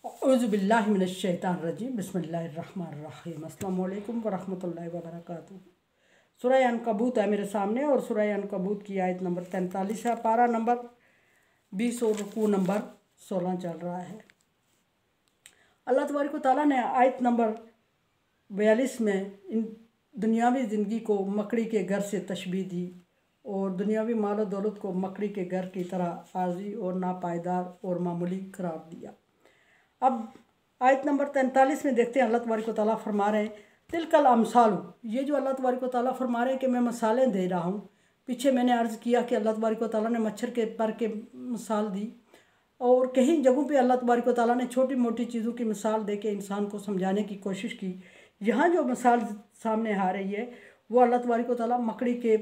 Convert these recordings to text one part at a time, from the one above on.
औज़ुबिल्लाहि मिनश्शैतानिर्रजीम बिस्मिल्लाहिर्रहमानिर्रहीम अस्सलामु अलैकुम वरहमतुल्लाहि वबरकातुहू। सूरह अनकबूत है मेरे सामने और सूरह अनकबूत की आयत नंबर 43 है, पारा नंबर 20 और रुकू नंबर 16 चल रहा है। अल्लाह तबारक व तआला ने आयत नंबर 42 में इन दुनियावी ज़िंदगी को मकड़ी के घर से तशबीह दी और दुनियावी माल दौलत को मकड़ी के घर की तरह आर्जी और नापायदार और मामूली करार दिया। अब आयत नंबर 43 में देखते हैं अल्लाह तबारक व तआला फरमा रहे हैं तिलकल अमसालु, ये जो अल्लाह तबारक व तआला फरमा रहे हैं कि मैं मिसालें दे रहा हूँ। पीछे मैंने अर्ज़ किया कि अल्लाह तबारक व तआला ने मच्छर के पर के मिसाल दी और कहीं जगहों पे अल्लाह तबारक व तआला ने छोटी मोटी चीज़ों की मिसाल दे के इंसान को समझाने की कोशिश की। यहाँ जो मिसाल सामने आ रही है वो अल्लाह तबारक व तआला मकड़ी के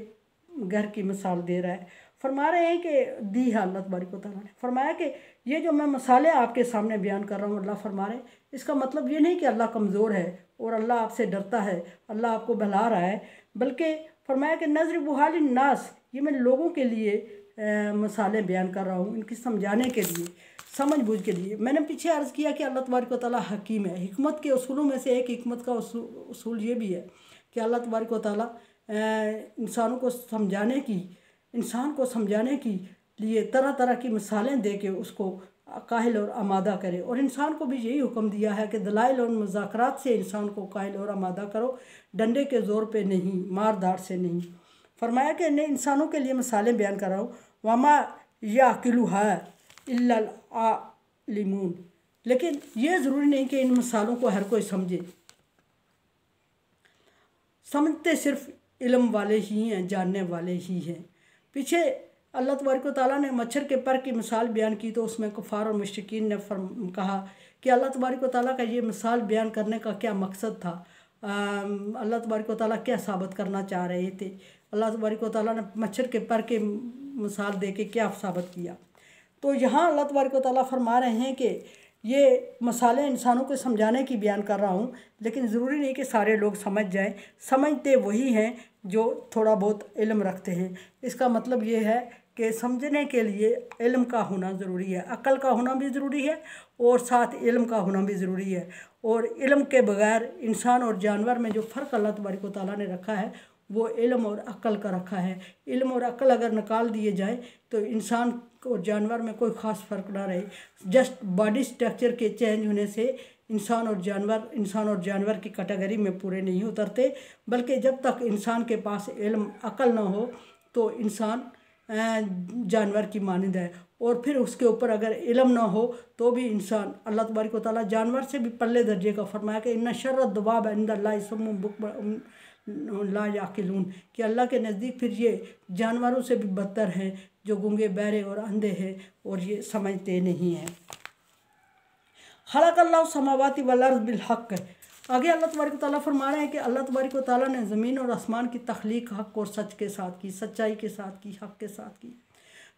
घर की मिसाल दे रहा है। फरमा रहे हैं कि दी है अल्लाह तबारक व तआला ने फरमाया कि ये जो मैं मिसालें आपके सामने बयान कर रहा हूँ, अल्लाह फरमा रहे हैं इसका मतलब ये नहीं कि अल्लाह कमज़ोर है और अल्लाह आपसे डरता है, अल्लाह आपको बहला रहा है, बल्कि फरमाया कि नज़र बुहाल नास, ये मैं लोगों के लिए मिसालें बयान कर रहा हूँ, इनकी समझाने के लिए, समझ बूझ के लिए। मैंने पीछे अर्ज़ किया कि अल्लाह तबारक व तआला हकीम है। हिकमत के उसूलों में से एक हिकमत का उसूल ये भी है कि अल्लाह तबारक व तआला इंसान को समझाने की लिए तरह तरह की मिसालें दे के उसको काहिल और आमादा करे। और इंसान को भी यही हुक्म दिया है कि दलाइल और मुज़ाकरात से इंसान को काहिल और आमादा करो, डंडे के ज़ोर पे नहीं, मार दार से नहीं। फरमाया कि नहीं, इंसानों के लिए मिसालें बयान कर रहा हूँ। वमा याकिलुहा इल्लल आलिमून, लेकिन ये ज़रूरी नहीं कि इन मिसालों को हर कोई समझे, समझते सिर्फ इल्म वाले ही हैं, जानने वाले ही हैं। पीछे अल्लाह तबारक व तआला ने मच्छर के पर की मिसाल बयान की तो उसमें कुफ़ार और मुश्रिकीन ने कहा कि अल्लाह तबारक व तआला का ये मिसाल बयान करने का क्या मकसद था, अल्लाह तबारक व तआला क्या साबित करना चाह रहे थे। अल्लाह तबारक व तआला ने मच्छर के पर के मिसाल दे के क्या साबित किया। तो यहाँ अल्लाह तबारक व तआला फरमा रहे हैं कि ये मसाले इंसानों को समझाने की बयान कर रहा हूँ, लेकिन ज़रूरी नहीं कि सारे लोग समझ जाएं। समझते वही हैं जो थोड़ा बहुत इल्म रखते हैं। इसका मतलब ये है कि समझने के लिए इल्म का होना ज़रूरी है, अक्ल का होना भी ज़रूरी है और साथ इल्म का होना भी ज़रूरी है। और इल्म के बगैर इंसान और जानवर में जो फ़र्क अल्लाह तबारक व तआला ने रखा है वो इल्म और अक्ल का रखा है। इल्म और अक्ल अगर निकाल दिए जाए तो इंसान और जानवर में कोई ख़ास फ़र्क ना रहे। जस्ट बॉडी स्ट्रक्चर के चेंज होने से इंसान और जानवर की कैटेगरी में पूरे नहीं उतरते, बल्कि जब तक इंसान के पास इल्म अक्ल ना हो तो इंसान जानवर की मानद है। और फिर उसके ऊपर अगर इल्म ना हो तो भी इंसान, अल्लाह तबारक व तआला जानवर से भी पल्ले दर्जे का फरमाया कि इन्ना शर्र दुबाब इंदल्लाहि सुम्मुन बुक्मुन ला याकिलून, कि अल्लाह के नज़दीक फिर ये जानवरों से भी बदतर हैं जो गूंगे बहरे और अंधे हैं और ये समझते नहीं हैं। खलक़ल्लाहु समावाति वल अर्ज़ बिल हक़, आगे अल्लाह तबारक व तआला फरमा रहे हैं कि अल्लाह तबारक व तआला ने ज़मीन और आसमान की तख्लीक हक़ और सच के साथ की, सच्चाई के साथ की, हक़ के साथ की।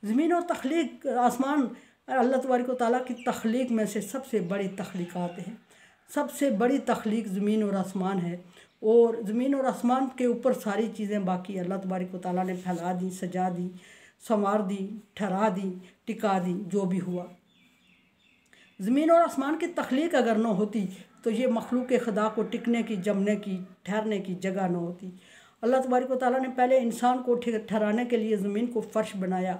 ज़मीन और तख्लीक आसमान अल्लाह तबारक व तआला की तख्लीक में से सबसे बड़ी तख्लीक़ात है। सबसे बड़ी तख्लीक ज़मीन और आसमान है और ज़मीन और आसमान के ऊपर सारी चीज़ें बाकी अल्लाह तबारक व तआला ने फैला दी, सजा दी, संवार दी, ठहरा दी, टिका दी। जो भी हुआ, ज़मीन और आसमान की तख्लीक अगर न होती तो ये मखलूक खुदा को टिकने की, जमने की, ठहरने की जगह न होती। अल्लाह तबारक व तआला ने पहले इंसान को ठहराने के लिए ज़मीन को फ़र्श बनाया।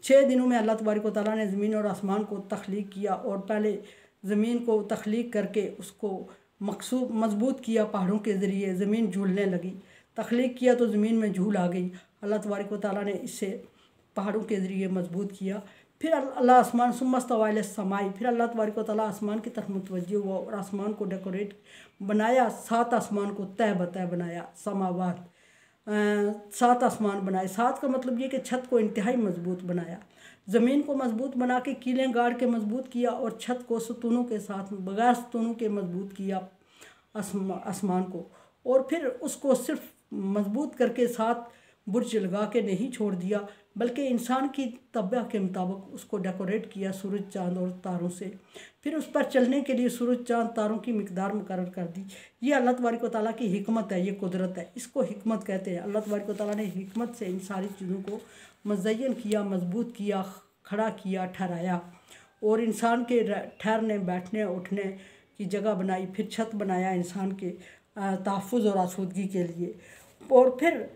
6 दिनों में अल्लाह तबारक व तआला ने ज़मीन और आसमान को तख्लीक किया और पहले ज़मीन को तख्लीक करके उसको मजबूत किया पहाड़ों के ज़रिए, ज़मीन झूलने लगी। तख्लीक किया तो ज़मीन में झूल आ गई, अल्लाह तबारक व तआला ने इससे पहाड़ों के ज़रिए मजबूत किया। फिर अल्लाह आसमान सुम्मस्तवा इला समाई, फिर अल्लाह तबारक व तआला आसमान की तरफ मुतवज्जह हुआ और आसमान को डेकोरेट बनाया, 7 आसमान को तय बतय बनाया। समावात 7 आसमान बनाए। 7 का मतलब ये कि छत को इंतहाई मजबूत बनाया, ज़मीन को मजबूत बना के कीलें गाड़ के मजबूत किया और छत को सतूनों के साथ बगैर सतूनों के मजबूत किया आसमान को। और फिर उसको सिर्फ मजबूत करके 7 बुर्ज लगा के नहीं छोड़ दिया, बल्कि इंसान की तबीयत के मुताबिक उसको डेकोरेट किया सूरज, चाँद और तारों से। फिर उस पर चलने के लिए सूरज, चाँद, तारों की मिकदार मुकर्रर कर दी। ये अल्लाह तबारक व तआला की हिकमत है, ये कुदरत है, इसको हिकमत कहते हैं। अल्लाह तबारक व तआला ने हिकमत से इन सारी चीज़ों को मुज़य्यन किया, मजबूत किया, खड़ा किया, ठहराया। और इंसान के ठहरने बैठने उठने की जगह बनाई, फिर छत बनाया इंसान के तहफ़्फ़ुज़ और आसूदगी के लिए, और फिर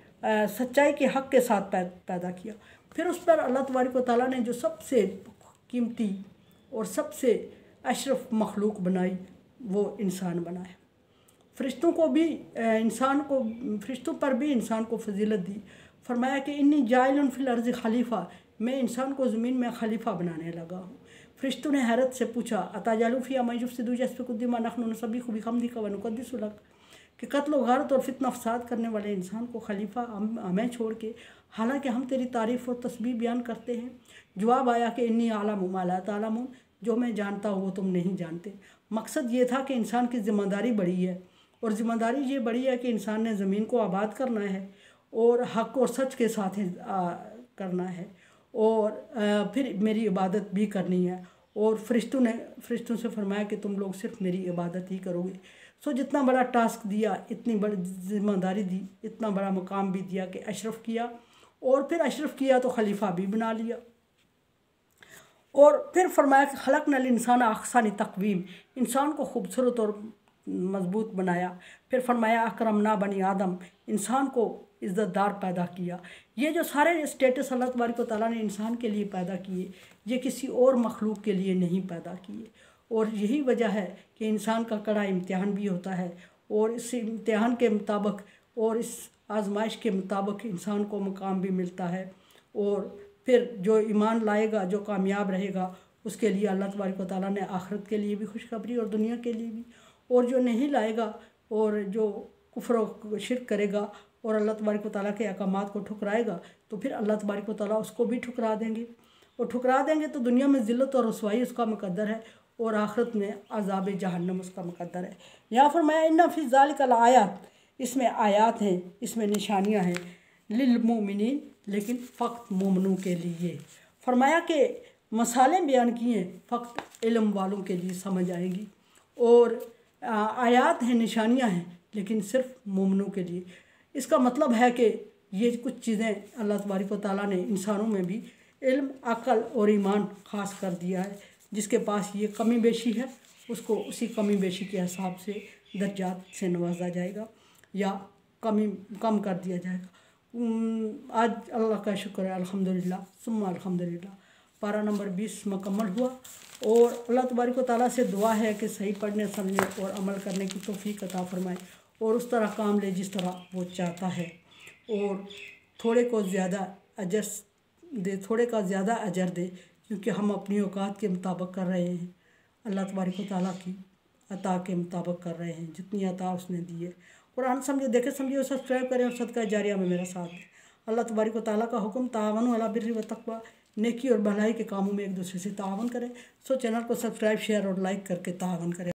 सच्चाई के हक़ के साथ पैदा किया। फिर उस पर अल्लाह तबारक व तआला ने जो सबसे कीमती और सबसे अशरफ मखलूक बनाई वो इंसान बनाया। फ़रिश्तों को भी फ़रिश्तों पर भी इंसान को फजीलत दी। फरमाया कि इन्नी जाइलुन फिल अर्ज़ि खलीफ़ा, मैं इंसान को ज़मीन में खलीफा बनाने लगा हूँ। फ़रिश्तों ने हैरत से पूछा अताजालु फ़ीहा मै युफ़सिदु यसफ़िकु दिमा नहनु नुसब्बिहु बिहम्दिका व नुक़द्दिसु लक, कि कत्ल व गारत और फितना फसाद करने वाले इंसान को खलीफा हमें छोड़ के, हालांकि हम तेरी तारीफ़ और तस्बीह बयान करते हैं। जवाब आया कि इन्नी आलमु मा ला तालमून, जो मैं जानता हूँ वो तुम नहीं जानते। मकसद ये था कि इंसान की ज़िम्मेदारी बड़ी है, और ज़िम्मेदारी ये बड़ी है कि इंसान ने ज़मीन को आबाद करना है और हक़ और सच के साथ करना है, और फिर मेरी इबादत भी करनी है। और फ़रिश्तों से फरमाया कि तुम लोग सिर्फ मेरी इबादत ही करोगे। सो जितना बड़ा टास्क दिया, इतनी बड़ी ज़िम्मेदारी दी, इतना बड़ा मुकाम भी दिया कि अशरफ किया, और फिर अशरफ किया तो खलीफा भी बना लिया। और फिर फरमाया कि खलक़नल इंसान अहसनी तक़वीम, इंसान को खूबसूरत और मज़बूत बनाया। फिर फरमाया अकरमना बनी आदम, इंसान को इज़्ज़तदार पैदा किया। ये जो सारे स्टेटस अल्लाह तबारक व तआला ने इंसान के लिए पैदा किए, ये किसी और मखलूक के लिए नहीं पैदा किए। और यही वजह है कि इंसान का कड़ा इम्तिहान भी होता है, और इस इम्तिहान के मुताबिक और इस आजमाइश के मुताबिक इंसान को मुकाम भी मिलता है। और फिर जो ईमान लाएगा, जो कामयाब रहेगा, उसके लिए अल्लाह तबारक व तआला ने आखिरत के लिए भी खुशखबरी और दुनिया के लिए भी। और जो नहीं लाएगा और जो कुफ्र व शिर्क करेगा और अल्लाह तबारक व तआला के अहकामात को ठुकराएगा, तो फिर अल्लाह तबारक व तआला उसको भी ठुकरा देंगे। और ठुकरा देंगे तो दुनिया में ज़िल्लत और रुसवाई उसका मुकद्दर है, और आखिरत में अज़ाब जहन्नम उसका मुकद्दर है। यहाँ फरमाया इन्ना फ़ी ज़ालिकल आयात, इसमें आयात हैं, इसमें निशानियाँ हैं, लिल मोमिनीन, लेकिन फ़क़त मोमिनों के लिए। फरमाया कि मसाले बयान किए फ़क़त इल्म वालों के लिए समझ आएंगी, और आयात हैं, निशानियाँ हैं, लेकिन सिर्फ मोमिनों के लिए। इसका मतलब है कि ये कुछ चीज़ें अल्लाह तबारक व तआला ने इंसानों में भी इल्म, अक़ल और ईमान ख़ास कर दिया है। जिसके पास ये कमी बेशी है, उसको उसी कमी बेशी के हिसाब से दर्जात से नवाजा जाएगा या कम कर दिया जाएगा। आज अल्लाह का शुक्र है, अल्हम्दुलिल्लाह सुम्मा अल्हम्दुलिल्लाह, पारा नंबर 20 मुकम्मल हुआ। और अल्लाह तबारक व तआला से दुआ है कि सही पढ़ने, समझने और अमल करने की तौफ़ीक अता फ़रमाए, और उस तरह काम ले जिस तरह वो चाहता है, और थोड़े को ज़्यादा अजर दे, थोड़े का ज़्यादा अजर दे, क्योंकि हम अपनी औकात के मुताबिक कर रहे हैं, अल्लाह तबारक व तआला की अता के मुताबिक कर रहे हैं, जितनी अता उसने दी है। कुरान समझे, देखे समझे और सब्सक्राइब करें, और सदका जारिया में मेरा साथ दें। अल्लाह तबारक व तआला का हुक्म तावनु अला बिर्रि व तक़वा, नेकी और भलाई के कामों में एक दूसरे से तावन करें। सो चैनल को सब्सक्राइब, शेयर और लाइक करके तावन करें।